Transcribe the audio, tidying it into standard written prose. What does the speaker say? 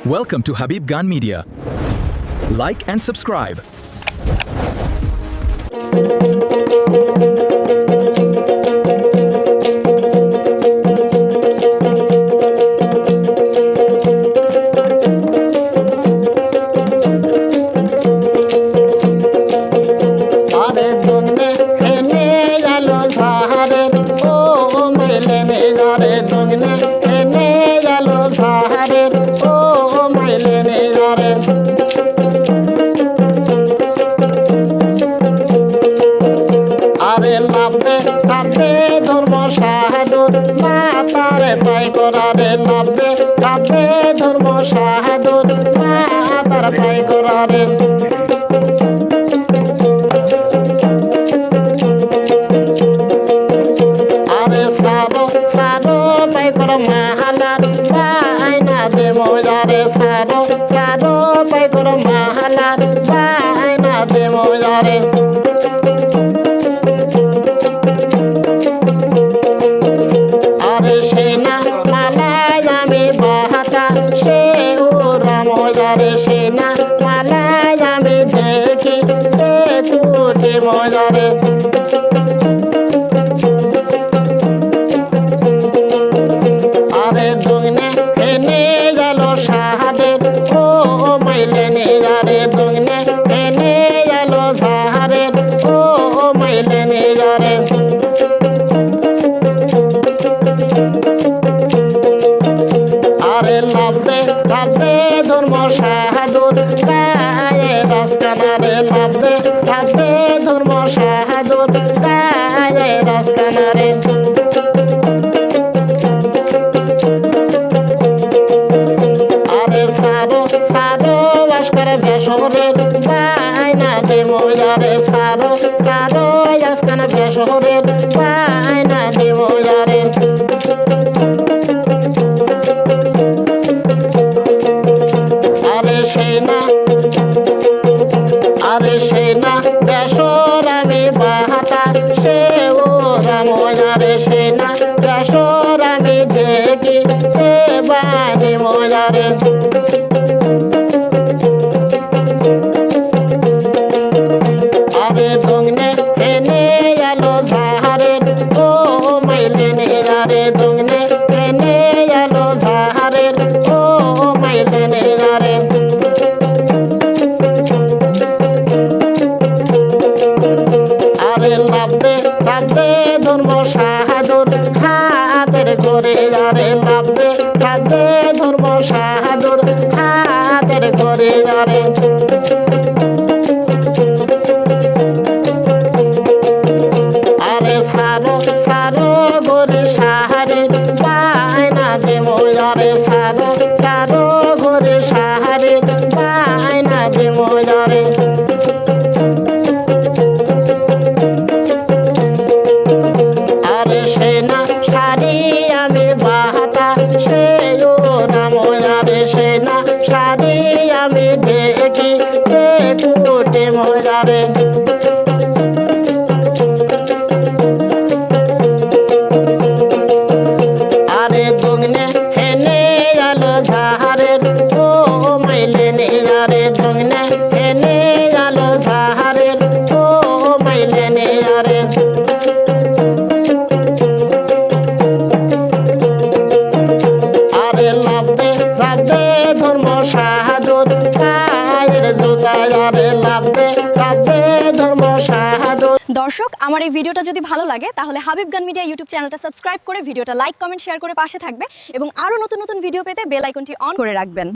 Welcome to Habib Gun Media. Like and subscribe. ধর্ম শাহাদত মাতার পাই করারে আরে সারো সারো পাই কর মাহালার বাইনা দে মোজারে সারো সারো পাই কর মাহালার বাইনা দে মোজারে আরে দুগনে এনে গেল শাহাদের ও মাইলে নিজারে দুগনে এনে গেল শাহাদের ও মাইলে নিজারে আরে লাভে লাভে ধর্ম শাহাদুর গায়ে রাসকানারে লাভে লাভে ধর্ম শাহাদুর গায়ে রাসকানারে আরে সারো সারো আজকার বেশরের বাইনা দে মোজারে সারো সারো আজকার বেশরের বাইনা দে মোজারে আরে সেনা বেশর আমি বাহাতা সে ও রামজারে সেনা বেশর আমি দেখি এ বাণী মজারে আরে দংনে এনে গেল জাহারের ও মাইলে নিজারে দংনে এনে গেল জাহারের ও মাইলে নিজারে লাভে লাভে ধর্ম শাহাদুর হাতের করে যারে লাভে লাভে ধর্ম শাহাদুর হাতের করে যারে আরে সারো সারো গরি সাহারে বাইনা দে মোজারে সারো সারো গরি সাহারে বাইনা দে মোজারে সেনা শাড়ি আমি বাহাতা সে ও রামজারে সেনা শাড়ি আমি দেখি দেখুটে মজারে আরে দুগনে হেনে গেল জাহারের ও মাইলে নিজারে দুগনে হেনে গেল জাহারের ও মাইলে নিজারে ধর্ম শাহাদত গায়ের জুতায়ারে লাভে লাভে ধর্ম শাহাদত। দর্শক, আমার এই ভিডিওটা যদি ভালো লাগে তাহলে হাবিব গান মিডিয়া ইউটিউব চ্যানেলটা সাবস্ক্রাইব করে ভিডিওটা লাইক কমেন্ট শেয়ার করে পাশে থাকবে এবং আরো নতুন নতুন ভিডিও পেতে বেল আইকনটি অন করে রাখবেন।